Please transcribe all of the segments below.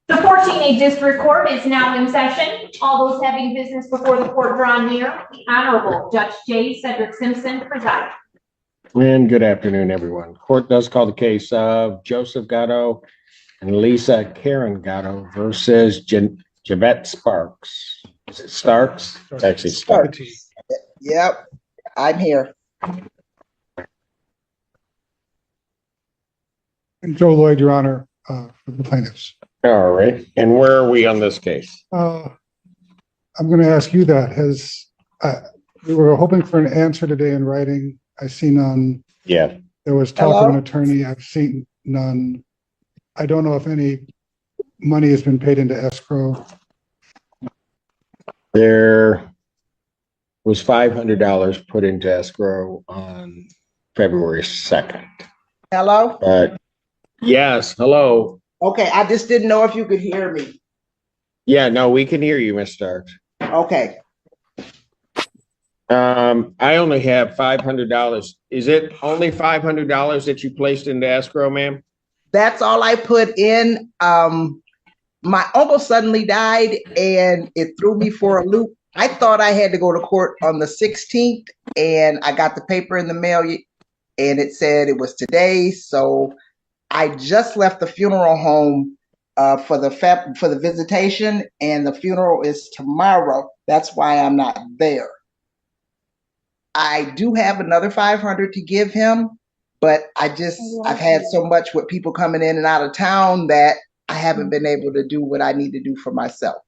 The 14A District Court is now in session. All those having business before the court draw near. The Honorable Judge J. Cedric Simpson presiding. And good afternoon, everyone. Court does call the case of Joseph Gatto and Lisa Karen Gatto versus Javette Sparks. Is it Starks? It's actually Starks. Yep, I'm here. And Joe Lloyd, Your Honor, for the plaintiffs. All right. And where are we on this case? I'm going to ask you that. We were hoping for an answer today in writing. I see none. Yeah. There was talk of an attorney. I've seen none. I don't know if any money has been paid into escrow. There was $500 put into escrow on February 2nd. Hello? Yes, hello. Okay, I just didn't know if you could hear me. Yeah, no, we can hear you, Ms. Starks. Okay. I only have $500. Is it only $500 that you placed into escrow, ma'am? That's all I put in. My uncle suddenly died and it threw me for a loop. I thought I had to go to court on the 16th and I got the paper in the mail and it said it was today. So I just left the funeral home for the visitation, and the funeral is tomorrow. That's why I'm not there. I do have another $500 to give him, but I've had so much with people coming in and out of town that I haven't been able to do what I need to do for myself.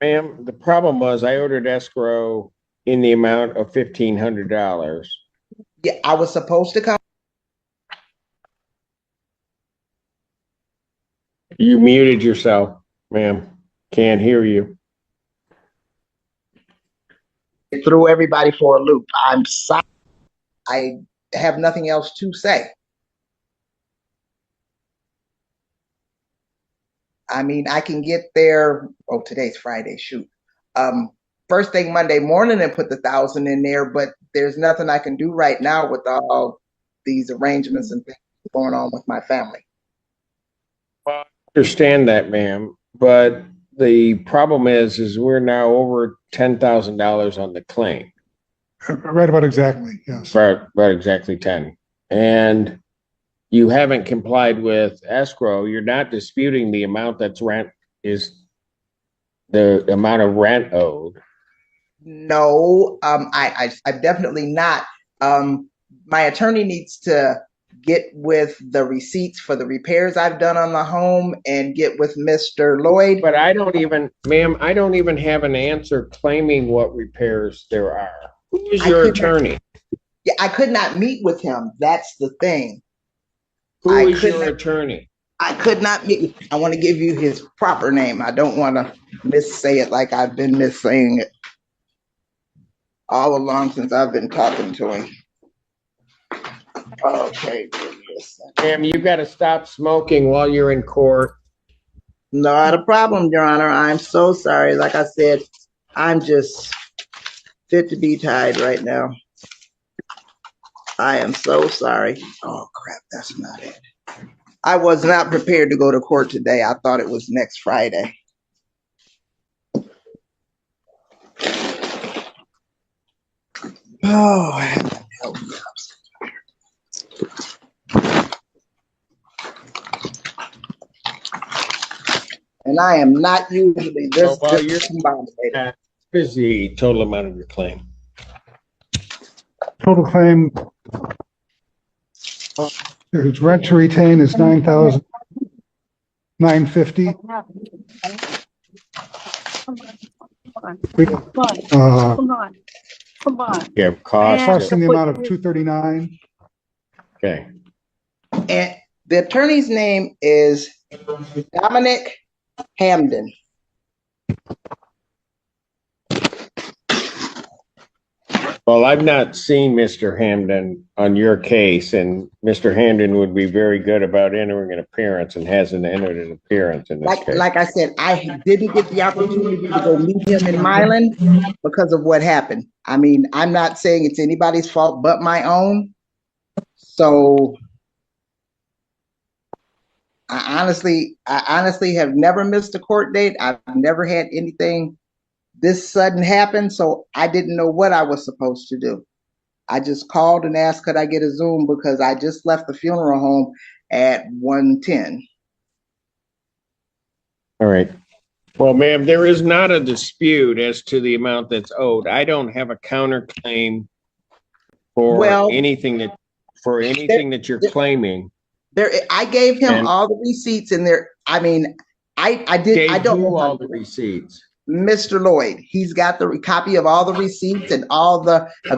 Ma'am, the problem was I ordered escrow in the amount of $1,500. Yeah, I was supposed to come. You muted yourself, ma'am. Can't hear you. It threw everybody for a loop. I'm sorry. I have nothing else to say. I mean, I can get there. Oh, today's Friday. Shoot. First thing Monday morning and put the 1,000 in there, but there's nothing I can do right now with all these arrangements and things going on with my family. Well, I understand that, ma'am, but the problem is we're now over $10,000 on the claim. Right about exactly, yes. About exactly 10. And you haven't complied with escrow. You're not disputing the amount that's rent is the amount of rent owed. No, I'm definitely not. My attorney needs to get with the receipts for the repairs I've done on the home and get with Mr. Lloyd. But I don't even, ma'am, I don't even have an answer claiming what repairs there are. Who is your attorney? Yeah, I could not meet with him. That's the thing. Who is your attorney? I could not meet. I want to give you his proper name. I don't want to missay it like I've been missaying it all along since I've been talking to him. Okay. Ma'am, you got to stop smoking while you're in court. Not a problem, Your Honor. I'm so sorry. Like I said, I'm just fit to be tied right now. I am so sorry. Oh, crap. That's not it. I was not prepared to go to court today. I thought it was next Friday. Oh, I have to help you. And I am not usually this discombobulated. What is the total amount of your claim? Total claim, his rent to retain is $9,950. Come on. You have costs. Costing the amount of $239. Okay. And the attorney's name is Dominic Hamden. Well, I've not seen Mr. Hamden on your case, and Mr. Hamden would be very good about entering an appearance and hasn't entered an appearance in this case. Like I said, I didn't get the opportunity to go meet him in Milan because of what happened. I mean, I'm not saying it's anybody's fault but my own. So I honestly have never missed a court date. I've never had anything this sudden happen, so I didn't know what I was supposed to do. I just called and asked, could I get a Zoom because I just left the funeral home at 1:10. All right. Well, ma'am, there is not a dispute as to the amount that's owed. I don't have a counterclaim for Well, anything that you're claiming. I gave him And all the receipts in there. I mean, I did. I Gave don't who know all the receipts. Mr. Lloyd. He's got the copy of all the receipts and of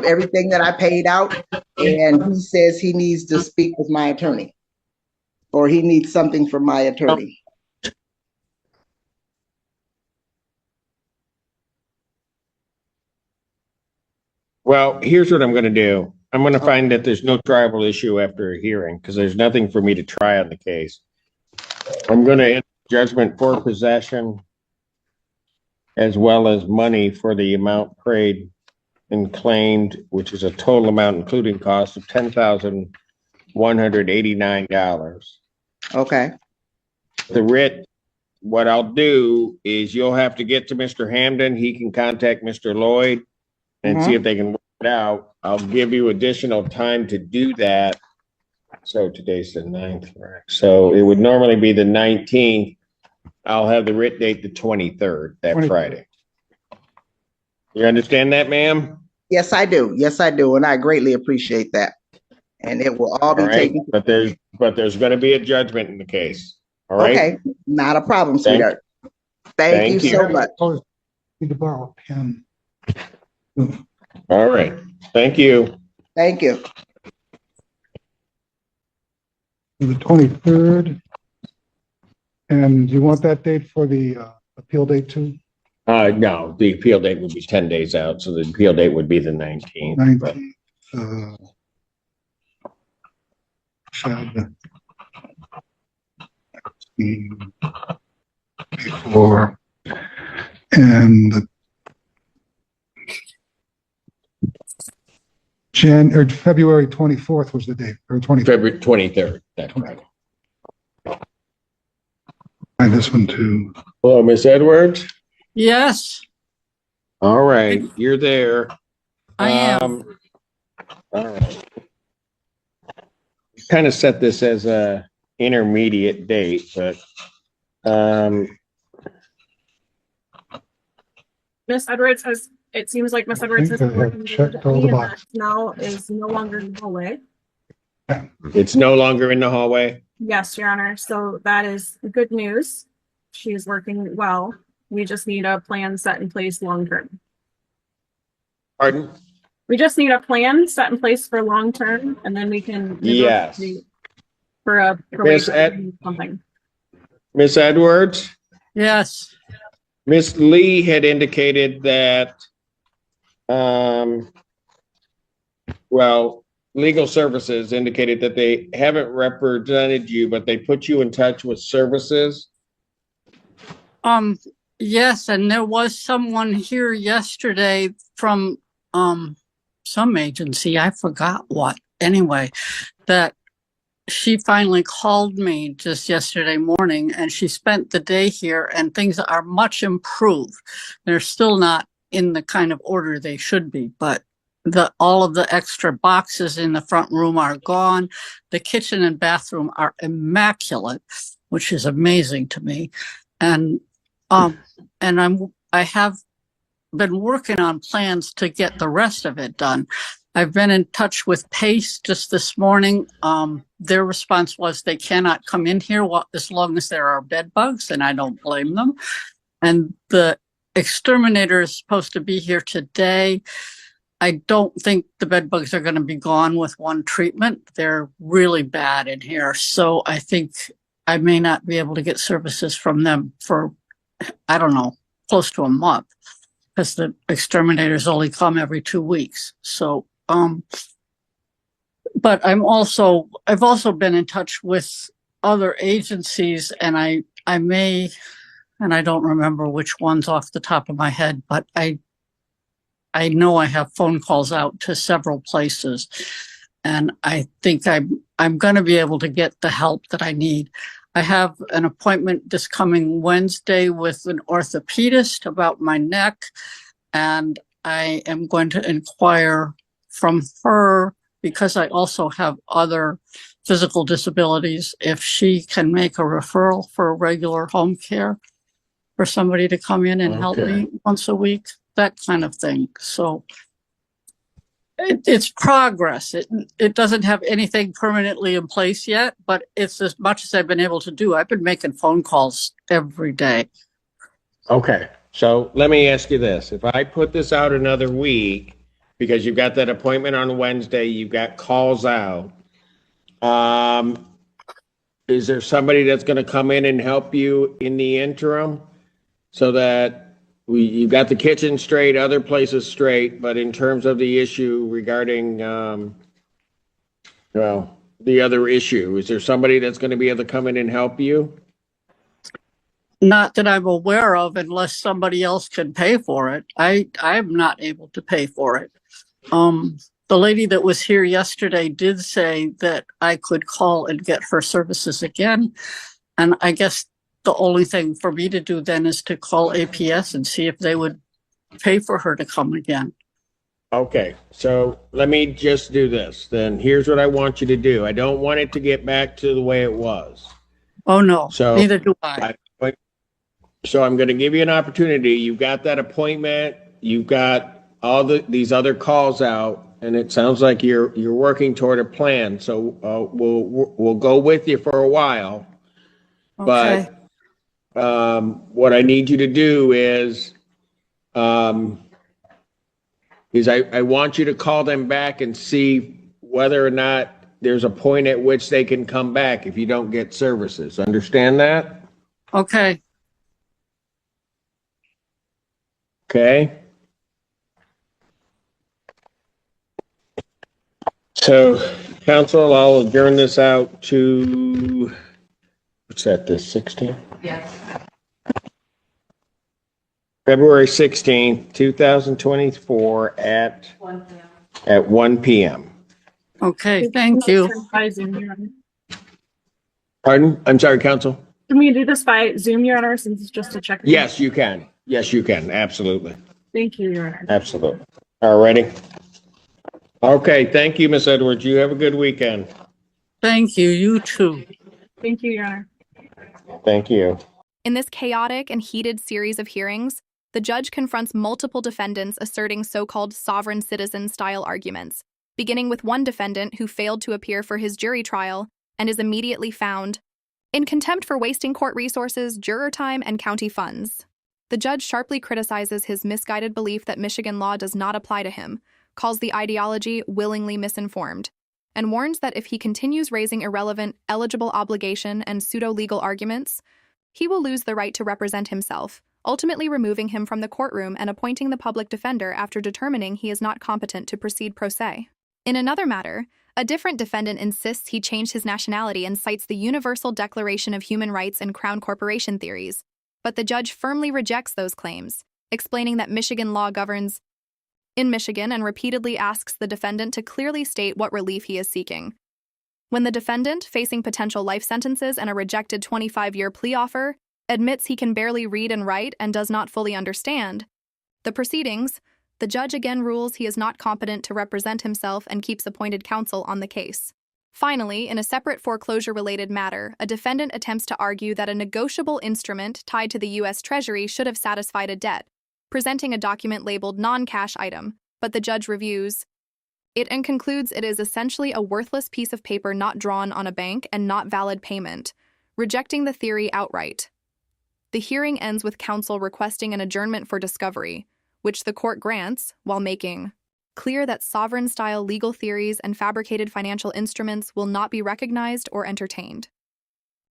everything that I paid out, and he says he needs to speak with my attorney, or he needs something from my attorney. Well, here's what I'm going to do. I'm going to find that there's no tribal issue after a hearing because there's nothing for me to try on the case. I'm going to enter judgment for possession as well as money for the amount paid and claimed, which is a total amount including cost of $10,189. Okay. The writ, what I'll do is you'll have to get to Mr. Hamden. He can contact Mr. Lloyd and see if they can work it out. I'll give you additional time to do that. So today's the 9th, right? So it would normally be the 19th. I'll have the writ date the 23rd, that 23rd. Friday. You understand that, ma'am? Yes, I do. Yes, I do, and I greatly appreciate that. And it will all be All right, taken. but there's going to be a judgment in the case. All right. Okay, not a problem, sweetheart. Thank you so much. Need to borrow a pen. All right. Thank you. Thank you. The 23rd. And you want that date for the appeal date too? No, the appeal date would be 10 days out, so the appeal date would be the 19th. 19th. Before and the February 24th was the date, or 23rd. February 23rd. That's right. And this one too. Hello, Miss Edwards. Yes, All right, you're there. I am. All right. Kind of set this as a intermediate date, but Miss Edwards has, it seems like Miss Edwards has I have working checked all the and that boxes. now is no longer in the hallway. it's no longer in the hallway. Yes, Your Honor. So that is good news. She is working well. We just need a plan set in place long term. Pardon? We just need a plan set in place for long term, and then we can Yes. negotiate for a Miss probation something. Miss Edwards, Yes, Miss Lee had indicated that, well, legal services indicated that they haven't represented you, but they put you in touch with services. yes, and there was someone here yesterday from some agency, I forgot what, anyway, that she finally called me just yesterday morning, and she spent the day here, and things are much improved. They're still not in the kind of order they should be, but all of the extra boxes in the front room are gone. The kitchen and bathroom are immaculate, which is amazing to me. And I have been working on plans to get the rest of it done. I've been in touch with Pace just this morning. Their response was they cannot come in here as long as there are bed bugs, and I don't blame them. And the exterminator is supposed to be here today. I don't think the bed bugs are going to be gone with one treatment. They're really bad in here. So I think I may not be able to get services from them for, I don't know, close to a month, because the exterminators only come every 2 weeks. So, but I've also been in touch with other agencies, and I may, and I don't remember which ones off the top of my head, but I know I have phone calls out to several places, and I think I'm going to be able to get the help that I need. I have an appointment this coming Wednesday with an orthopedist about my neck, and I am going to inquire from her, because I also have other physical disabilities, if she can make a referral for regular home care for somebody to come in and help Okay. me once a week, that kind of thing. So it's progress. It doesn't have anything permanently in place yet, but it's as much as I've been able to do. I've been making phone calls every day. Okay, so let me ask you this. If I put this out another week, because you've got that appointment on Wednesday, you've got calls out, is there somebody that's going to come in and help you in the interim so that you've got the kitchen straight, other places straight, but in terms of the issue regarding, well, the other issue, is there somebody that's going to be able to come in and help you? Not that I'm aware of, unless somebody else can pay for it. I'm not able to pay for it. The lady that was here yesterday did say that I could call and get her services again. And I guess the only thing for me to do then is to call APS and see if they would pay for her to come again. Okay, so let me just do this. Then here's what I want you to do. I don't want it to get back to the way it was. Oh, no, So neither do I. So I'm going to give you an opportunity. You've got that appointment. You've got all these other calls out, and it sounds like you're working toward a plan. So we'll go with you for a while. Okay. But what I need you to do is I want you to call them back and see whether or not there's a point at which they can come back if you don't get services. Understand that? Okay. Okay. So, council, I'll adjourn this out to, what's that, the 16th? Yes. February 16th, 2024 at 1 p.m. Okay, thank you. By Zoom, Your Honor. Pardon? I'm sorry, council? Can we do this by Zoom, Your Honor, since it's just a check? Yes, you can. Yes, you can. Absolutely. Thank you, Your Honor. Absolutely. All righty. Okay, thank you, Miss Edwards. You have a good weekend. Thank you. You too. Thank you, Your Honor. Thank you. In this chaotic and heated series of hearings, the judge confronts multiple defendants asserting so-called sovereign citizen-style arguments, beginning with one defendant who failed to appear for his jury trial and is immediately found in contempt for wasting court resources, juror time, and county funds. The judge sharply criticizes his misguided belief that Michigan law does not apply to him, calls the ideology willingly misinformed, and warns that if he continues raising irrelevant, eligible obligation and pseudo-legal arguments, he will lose the right to represent himself, ultimately removing him from the courtroom and appointing the public defender after determining he is not competent to proceed pro se. In another matter, a different defendant insists he changed his nationality and cites the Universal Declaration of Human Rights and Crown Corporation theories, but the judge firmly rejects those claims, explaining that Michigan law governs in Michigan and repeatedly asks the defendant to clearly state what relief he is seeking. When the defendant, facing potential life sentences and a rejected 25-year plea offer, admits he can barely read and write and does not fully understand the proceedings, the judge again rules he is not competent to represent himself and keeps appointed counsel on the case. Finally, in a separate foreclosure-related matter, a defendant attempts to argue that a negotiable instrument tied to the U.S. Treasury should have satisfied a debt, presenting a document labeled non-cash item, but the judge reviews it and concludes it is essentially a worthless piece of paper not drawn on a bank and not valid payment, rejecting the theory outright. The hearing ends with counsel requesting an adjournment for discovery, which the court grants while making clear that sovereign-style legal theories and fabricated financial instruments will not be recognized or entertained.